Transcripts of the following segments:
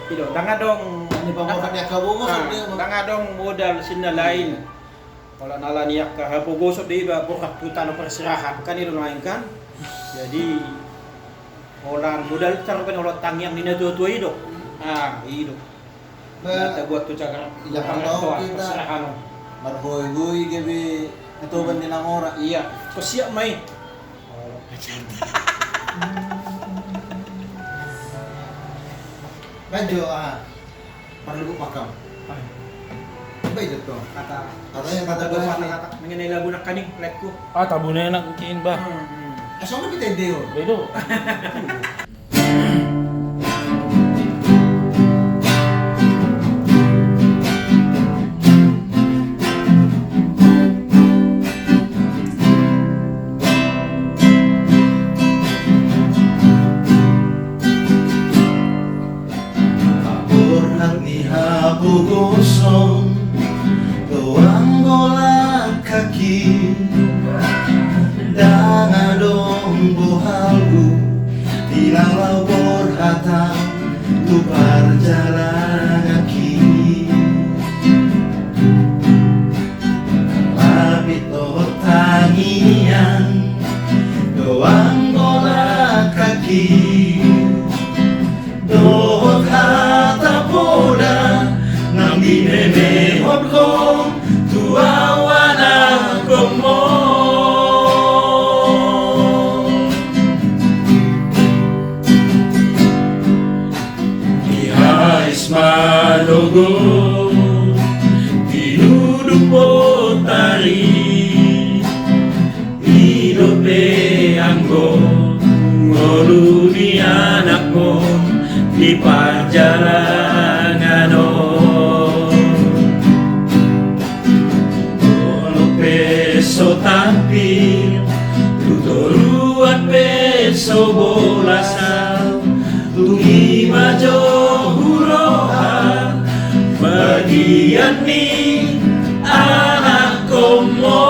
Ido, dangadong Ano pa mo kanya kabungos dangadong modal sinalain. Wala nala niyak ka hapugosot di ba bukat puta no persirahan kanilo lain kan. Jadi orang modal tarupan ulat tangyang ni natutuwa ido. Ido. Nata buat tu cakap Iya kan tahu kita persirahan. marhoy-hoy gabi natuban din ang ora. Iya, kau siap main. Medyo perlu makam. Ba ito to? Katanya kata Kata mengenai lagu nak kaning letku. Tabu na enak kukiin ba? Asal mo kita deo. Bedo. At nihapugosong Gawang golak kaki Dangadong buhalku Tinang labor hatang Tupar jalan kaki Lapit o tangian Gawang golak kaki Dohot hatapoda Nang dinenehot ko Tuawana ko mo Ihais manugo Dinuduk po tari Idope anggo Ngolu di anak mo di perjalanan Olo peso tampil tuturuan peso bolasal tungi majo huroha bagian ni anak komo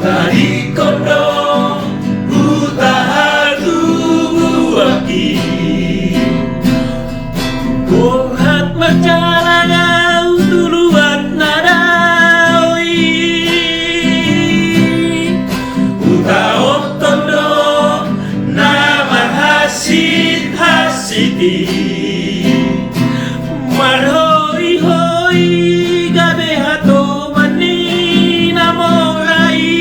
Tadi kondo utahatu buaki Buhat majalangau tuluan nadawi Utaot tondo nama hasit hasiti Marhoi hoi gabe hato mani namorai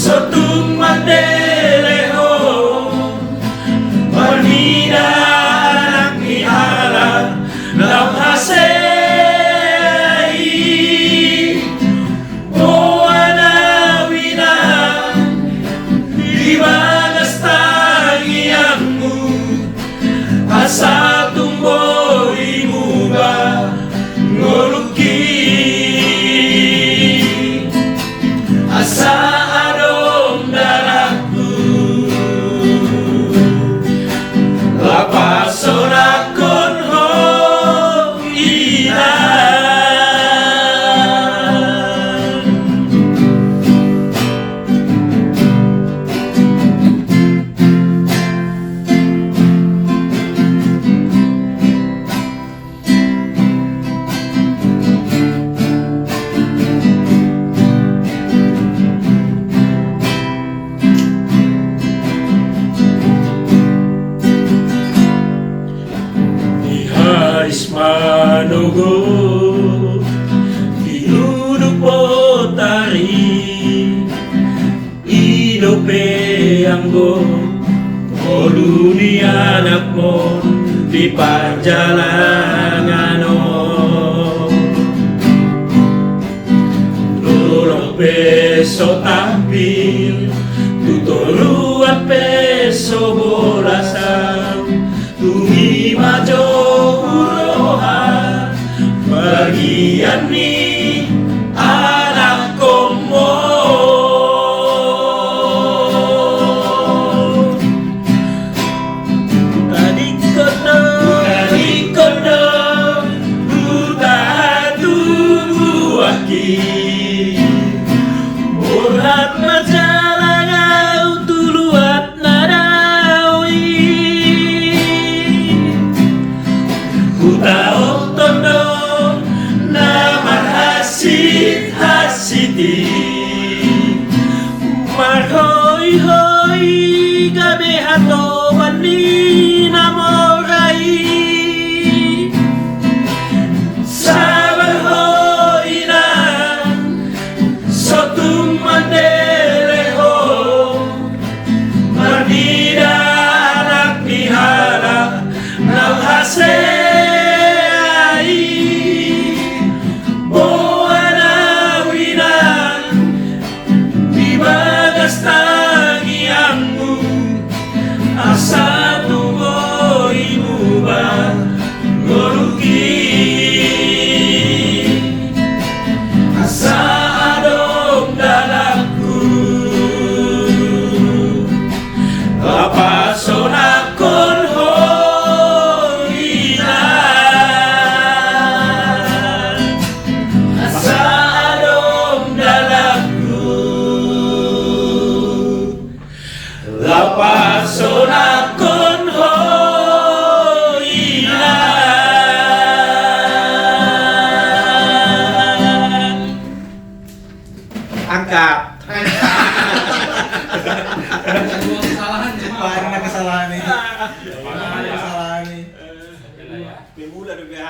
Sotung mandeleho Marmina anak ni ala Lam hasei Moana wina Di bagas tangianmu Asa tumboy muba Ngoluki Asa Pasonakon ho inan Manugo Dinuduk potari Idope anggo Olu ni anak mo Di perjalanan Lorong peso tampil Tutuluan peso bolasang Tumi majo bagian ni anak komo tadi kono buta atoban ni namorai sabar hoina sotum mandeleho mardida anak nihara nang hasei boana winan di bagas tangianmu asa tunggu ibu ba ngoruki asa adong dalangku kapasonakon hoina asa adong dalangku lapasonakon hoina. Angkat. Parang na kesalahan ni. Parang na kesalahan ni. May mula dong ya.